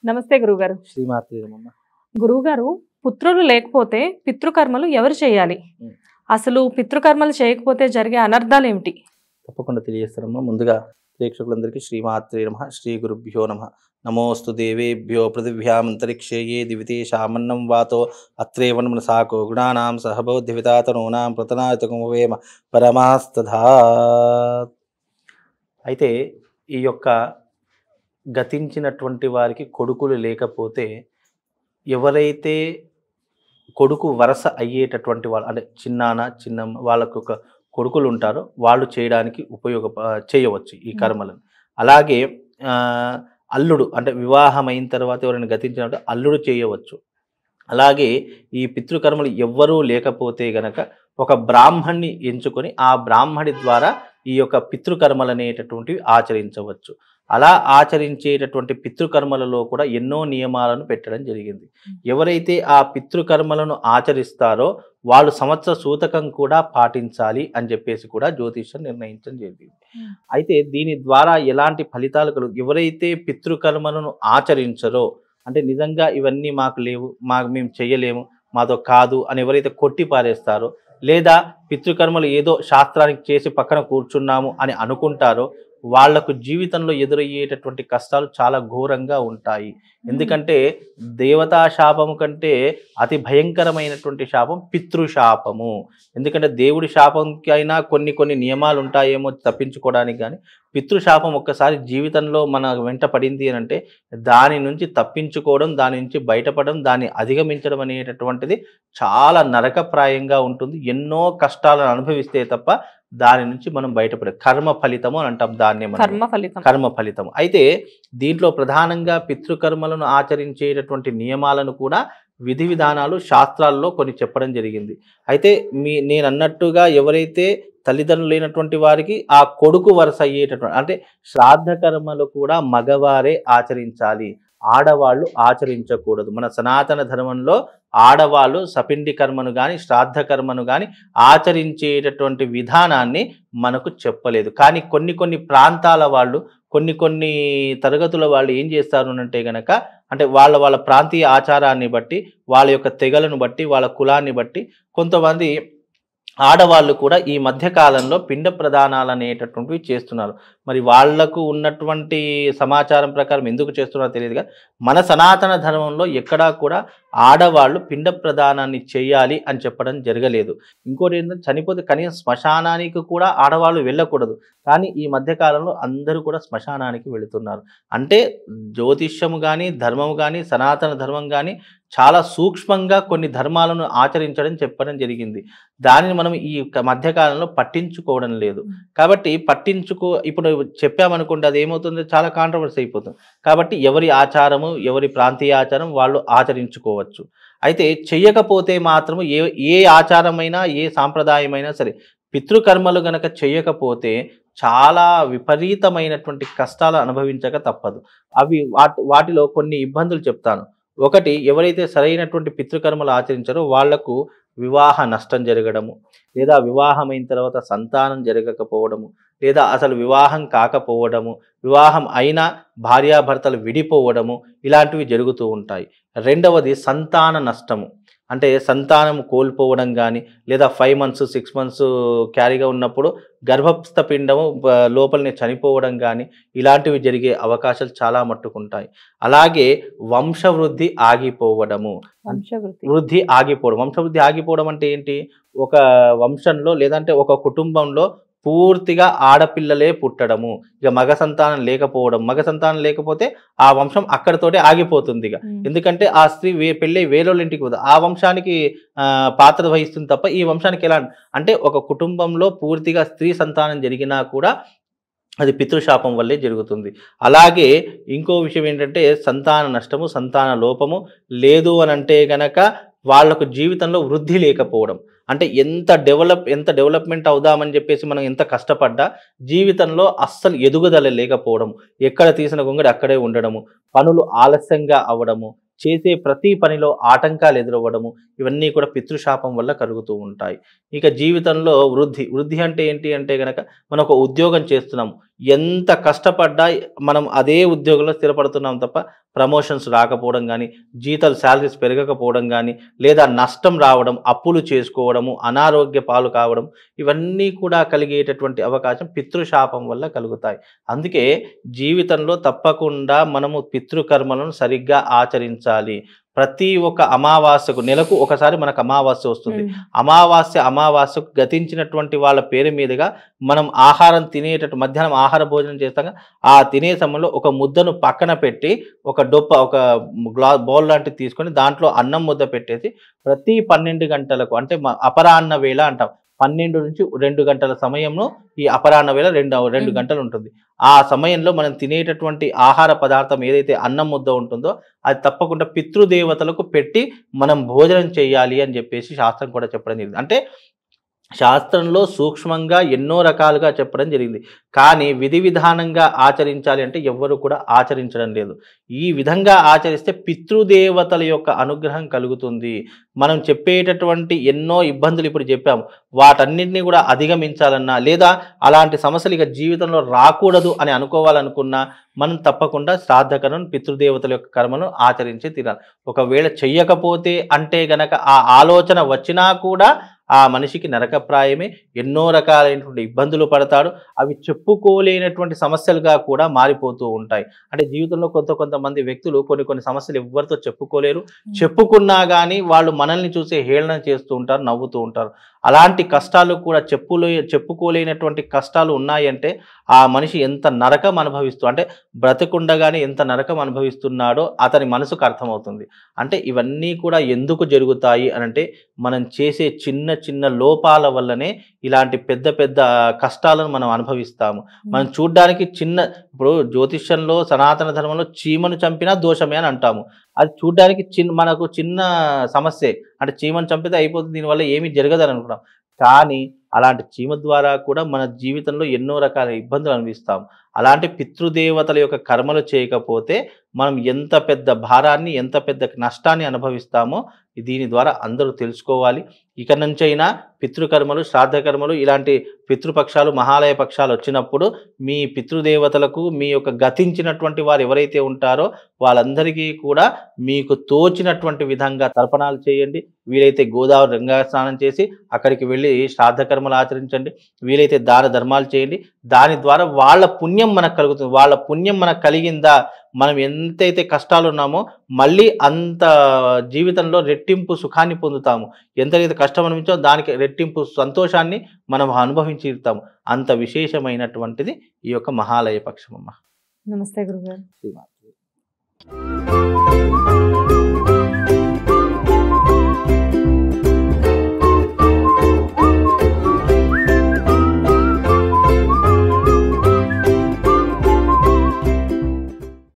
నమస్తే గురుగారు. శ్రీమాత్రి నమః. గురుగారు, పుత్రులు లేకపోతే పితృకర్మలు ఎవరు చేయాలి? అసలు పితృకర్మలు చేయకపోతే జరిగే అనర్థాలు ఏమిటి? తప్పకుండా తెలియజేస్తారమ్మా. ముందుగా ప్రేక్షకులందరికీ శ్రీమాత్రి నమః, శ్రీ గురుభ్యో నమః. నమోస్తు దేవేభ్యో పృథివ్యామంతరిక్షే ఏ దివితేషామన్నం వాతో అత్రేవన్ మనసాకో గుణానాం సహబౌద్ధివితాతనూనాం ప్రతనాయతకమువేమ పరమాస్తథా. అయితే ఈ యొక్క గతించినటువంటి వారికి కొడుకులు లేకపోతే ఎవరైతే కొడుకు వరస అయ్యేటటువంటి వాళ్ళు అంటే చిన్నమ్మ వాళ్ళకు ఒక కొడుకులు ఉంటారో వాళ్ళు చేయడానికి చేయవచ్చు ఈ కర్మలను. అలాగే అల్లుడు అంటే వివాహం అయిన తర్వాత ఎవరైనా గతించినట్టు అల్లుడు చేయవచ్చు. అలాగే ఈ పితృకర్మలు ఎవ్వరూ లేకపోతే గనక ఒక బ్రాహ్మణ్ణి ఎంచుకొని ఆ బ్రాహ్మణి ద్వారా ఈ యొక్క పితృకర్మలు అనేటటువంటివి ఆచరించవచ్చు. అలా ఆచరించేటటువంటి పితృకర్మలలో కూడా ఎన్నో నియమాలను పెట్టడం జరిగింది. ఎవరైతే ఆ పితృకర్మలను ఆచరిస్తారో వాళ్ళు సంవత్సర సూతకం కూడా పాటించాలి అని చెప్పేసి కూడా జ్యోతిష్యం నిర్ణయించడం జరిగింది. అయితే దీని ద్వారా ఎలాంటి ఫలితాలు కలుగు ఎవరైతే పితృకర్మలను ఆచరించరో అంటే నిజంగా ఇవన్నీ మాకు లేవు, మేము చేయలేము, మాతో కాదు అని ఎవరైతే కొట్టి పారేస్తారో లేదా పితృకర్మలు ఏదో శాస్త్రానికి చేసి పక్కన కూర్చున్నాము అని అనుకుంటారో వాళ్లకు జీవితంలో ఎదురయ్యేటటువంటి కష్టాలు చాలా ఘోరంగా ఉంటాయి. ఎందుకంటే దేవతా శాపము కంటే అతి భయంకరమైనటువంటి శాపం పితృశాపము. ఎందుకంటే దేవుడి శాపంకి అయినా కొన్ని నియమాలు ఉంటాయేమో తప్పించుకోవడానికి, కానీ పితృశాపం ఒక్కసారి జీవితంలో మన వెంట పడింది అని అంటే దాని నుంచి తప్పించుకోవడం, దాని నుంచి బయటపడడం, దాన్ని అధిగమించడం అనేటటువంటిది చాలా నరకప్రాయంగా ఉంటుంది. ఎన్నో కష్టాలను అనుభవిస్తే తప్ప దాని నుంచి మనం బయటపడే కర్మ ఫలితము అని అంటాం దాన్ని, కర్మ ఫలితం. అయితే దీంట్లో ప్రధానంగా పితృకర్మలను ఆచరించేటటువంటి నియమాలను కూడా విధి విధానాలు శాస్త్రాల్లో కొన్ని చెప్పడం జరిగింది. అయితే నేను అన్నట్టుగా ఎవరైతే తల్లిదండ్రులు లేనటువంటి వారికి ఆ కొడుకు వరుస అయ్యేటటువంటి అంటే శ్రాద్ధ కర్మలు కూడా మగవారే ఆచరించాలి, ఆడవాళ్ళు ఆచరించకూడదు. మన సనాతన ధర్మంలో ఆడవాళ్ళు సపిండి కర్మను కానీ శ్రాద్ధ కర్మను కానీ ఆచరించేటటువంటి విధానాన్ని మనకు చెప్పలేదు. కానీ కొన్ని ప్రాంతాల వాళ్ళు కొన్ని తరగతుల వాళ్ళు ఏం చేస్తారు అంటే గనక అంటే వాళ్ళ ప్రాంతీయ ఆచారాన్ని బట్టి, వాళ్ళ యొక్క తెగలను బట్టి, వాళ్ళ కులాన్ని బట్టి కొంతమంది ఆడవాళ్ళు కూడా ఈ మధ్యకాలంలో పిండ ప్రదానాలు అనేటటువంటివి చేస్తున్నారు. మరి వాళ్లకు ఉన్నటువంటి సమాచారం ప్రకారం ఎందుకు చేస్తున్నారో తెలియదుగా మన సనాతన ధర్మంలో ఎక్కడా కూడా ఆడవాళ్ళు పిండ ప్రదానాన్ని చేయాలి అని చెప్పడం జరగలేదు. ఇంకోటి ఏంటంటే చనిపోతే కనీసం శ్మశానానికి కూడా ఆడవాళ్ళు వెళ్ళకూడదు. కానీ ఈ మధ్యకాలంలో అందరూ కూడా శ్మశానానికి వెళుతున్నారు. అంటే జ్యోతిష్యము కానీ ధర్మము కానీ సనాతన ధర్మం కానీ చాలా సూక్ష్మంగా కొన్ని ధర్మాలను ఆచరించడం చెప్పడం జరిగింది. దానిని మనం ఈ మధ్యకాలంలో పట్టించుకోవడం లేదు. కాబట్టి ఇప్పుడు చెప్పామనుకుంటే అది ఏమవుతుంది, చాలా కాంట్రవర్సీ అయిపోతుంది. కాబట్టి ఎవరి ఆచారము, ఎవరి ప్రాంతీయ ఆచారం వాళ్ళు ఆచరించుకోవచ్చు. అయితే చెయ్యకపోతే మాత్రము ఏ ఆచారమైనా ఏ సాంప్రదాయమైనా సరే పితృకర్మలు గనక చెయ్యకపోతే చాలా విపరీతమైనటువంటి కష్టాలు అనుభవించక తప్పదు. వాటిలో కొన్ని ఇబ్బందులు చెప్తాను. ఒకటి, ఎవరైతే సరైనటువంటి పితృకర్మలు ఆచరించారో వాళ్లకు వివాహ నష్టం జరగడము, లేదా వివాహమైన తర్వాత సంతానం జరగకపోవడము, లేదా అసలు వివాహం కాకపోవడము, వివాహం అయినా భార్యాభర్తలు విడిపోవడము, ఇలాంటివి జరుగుతూ ఉంటాయి. రెండవది సంతాన నష్టము, అంటే సంతానం కోల్పోవడం కానీ లేదా 5 months 6 months క్యారీగా ఉన్నప్పుడు గర్భస్థ పిండము లోపలనే చనిపోవడం కానీ ఇలాంటివి జరిగే అవకాశాలు చాలా మట్టుకుంటాయి. అలాగే వంశవృద్ధి ఆగిపోవడము, వంశవృద్ధి ఆగిపోవడం అంటే ఏంటి, ఒక వంశంలో లేదంటే ఒక కుటుంబంలో పూర్తిగా ఆడపిల్లలే పుట్టడము, ఇక మగ సంతానం లేకపోతే ఆ వంశం అక్కడితోటే ఆగిపోతుంది. ఇక ఎందుకంటే ఆ స్త్రీ పెళ్ళి వేరేళ్ళ ఇంటికి పోదు, ఆ వంశానికి పాత్ర వహిస్తుంది తప్ప ఈ వంశానికి ఎలా అంటే ఒక కుటుంబంలో పూర్తిగా స్త్రీ సంతానం జరిగినా కూడా అది పితృశాపం వల్లే జరుగుతుంది. అలాగే ఇంకో విషయం ఏంటంటే సంతాన నష్టము, సంతాన లోపము లేదు అని అంటే గనక వాళ్లకు జీవితంలో వృద్ధి లేకపోవడం, అంటే ఎంత డెవలప్మెంట్ అవుదామని చెప్పేసి మనం ఎంత కష్టపడ్డా జీవితంలో అస్సలు ఎదుగుదల లేకపోవడం, ఎక్కడ తీసిన గొంగడి అక్కడే ఉండడము, పనులు ఆలస్యంగా అవ్వడము, చేసే ప్రతి పనిలో ఆటంకాలు ఎదురవ్వడము, ఇవన్నీ కూడా పితృశాపం వల్ల కలుగుతూ ఉంటాయి. ఇక జీవితంలో వృద్ధి అంటే ఏంటి అంటే గనక మనం ఒక ఉద్యోగం చేస్తున్నాము, ఎంత కష్టపడ్డా మనం అదే ఉద్యోగంలో స్థిరపడుతున్నాం తప్ప ప్రమోషన్స్ రాకపోవడం కానీ, జీతాలు శాలరీస్ పెరగకపోవడం కానీ, లేదా నష్టం రావడం, అప్పులు చేసుకోవడము, అనారోగ్య పాలు కావడం, ఇవన్నీ కూడా కలిగేటటువంటి అవకాశం పితృశాపం వల్ల కలుగుతాయి. అందుకే జీవితంలో తప్పకుండా మనము పితృకర్మలను సరిగ్గా ఆచరించాలి. ప్రతి ఒక్క అమావాస్యకు నెలకు ఒకసారి మనకు అమావాస్య వస్తుంది. అమావాస్యకు గతించినటువంటి వాళ్ళ పేరు మీదుగా మనం ఆహారం తినేటట్టు మధ్యాహ్నం ఆహార భోజనం చేస్తాం. ఆ తినే సమయంలో ఒక ముద్దను పక్కన పెట్టి ఒక బౌల్ లాంటిది తీసుకొని దాంట్లో అన్నం ముద్ద పెట్టేసి ప్రతి 12 గంటలకు అంటే అపరాహ్న వేళ అంటాం, 12 నుంచి 2 గంటల సమయంలో ఈ అపరాహ్న వేళ 2 గంటలు ఉంటుంది. ఆ సమయంలో మనం తినేటటువంటి ఆహార పదార్థం ఏదైతే అన్నం ముద్ద ఉంటుందో అది తప్పకుండా పితృదేవతలకు పెట్టి మనం భోజనం చేయాలి అని చెప్పేసి శాస్త్రం కూడా చెప్పడం జరిగింది. అంటే శాస్త్రంలో సూక్ష్మంగా ఎన్నో రకాలుగా చెప్పడం జరిగింది. కానీ విధి విధానంగా ఆచరించాలి అంటే ఎవ్వరు కూడా ఆచరించడం లేదు. ఈ విధంగా ఆచరిస్తే పితృదేవతల యొక్క అనుగ్రహం కలుగుతుంది. మనం చెప్పేటటువంటి ఎన్నో ఇబ్బందులు ఇప్పుడు చెప్పాము, వాటన్నింటినీ కూడా అధిగమించాలన్నా లేదా అలాంటి సమస్యలు ఇక జీవితంలో రాకూడదు అని అనుకోవాలనుకున్నా మనం తప్పకుండా శ్రాద్ధకర్మను పితృదేవతల యొక్క కర్మను ఆచరించి తీరాలి. ఒకవేళ చెయ్యకపోతే అంటే గనక ఆ ఆలోచన వచ్చినా కూడా ఆ మనిషికి నరకప్రాయమే, ఎన్నో రకాలైనటువంటి ఇబ్బందులు పడతాడు. అవి చెప్పుకోలేనటువంటి సమస్యలుగా కూడా మారిపోతూ ఉంటాయి. అంటే జీవితంలో కొంతమంది వ్యక్తులు కొన్ని సమస్యలు ఎవరితో చెప్పుకోలేరు. చెప్పుకున్నా కానీ వాళ్ళు మనల్ని చూసే హేళన చేస్తూ ఉంటారు, నవ్వుతూ ఉంటారు. అలాంటి కష్టాలు కూడా చెప్పుకోలేనటువంటి కష్టాలు ఉన్నాయంటే ఆ మనిషి ఎంత నరకం అనుభవిస్తూ అంటే బ్రతికుండగానే ఎంత నరకం అనుభవిస్తున్నాడో అతని మనసుకు అర్థమవుతుంది. అంటే ఇవన్నీ కూడా ఎందుకు జరుగుతాయి అనంటే మనం చేసే చిన్న లోపాల వల్లనే ఇలాంటి పెద్ద కష్టాలను మనం అనుభవిస్తాము. మనం చూడ్డానికి ఇప్పుడు జ్యోతిష్యంలో సనాతన ధర్మంలో చీమను చంపినా దోషమే అని అంటాము. అది చూడ్డానికి మనకు చిన్న సమస్యే, అంటే చీమను చంపితే అయిపోతుంది, దీనివల్ల ఏమీ జరగదని అనుకుంటాం. కానీ అలాంటి చీమ ద్వారా కూడా మన జీవితంలో ఎన్నో రకాల ఇబ్బందులు అనుభవిస్తాము. అలాంటి పితృదేవతల యొక్క కర్మలు చేయకపోతే మనం ఎంత పెద్ద భారాన్ని, ఎంత పెద్ద నష్టాన్ని అనుభవిస్తామో దీని ద్వారా అందరూ తెలుసుకోవాలి. ఇక నుంచైనా పితృకర్మలు, శ్రాద్ధకర్మలు, ఇలాంటి పితృపక్షాలు, మహాలయ పక్షాలు వచ్చినప్పుడు మీ పితృదేవతలకు మీ యొక్క గతించినటువంటి వారు ఎవరైతే ఉంటారో వాళ్ళందరికీ కూడా మీకు తోచినటువంటి విధంగా తర్పణాలు చేయండి. వీలైతే గోదావరి గంగా స్నానం చేసి అక్కడికి వెళ్ళి శ్రాద్ధకర్మలు ఆచరించండి. వీలైతే దాన ధర్మాలు చేయండి. దాని ద్వారా వాళ్ళ పుణ్యం మనకు కలుగుతుంది. వాళ్ళ పుణ్యం మనకు కలిగిందా, మనం ఎంతైతే కష్టాలు ఉన్నామో మళ్ళీ అంత జీవితంలో రెట్టింపు సుఖాన్ని పొందుతాము. ఎంతైతే కష్టం అనిపించో దానికి రెట్టింపు సంతోషాన్ని మనం అనుభవించి ఇస్తాము. అంత విశేషమైనటువంటిది ఈ యొక్క మహాలయ పక్షం అమ్మ. నమస్తే గురుగారు. శ్రీమాత.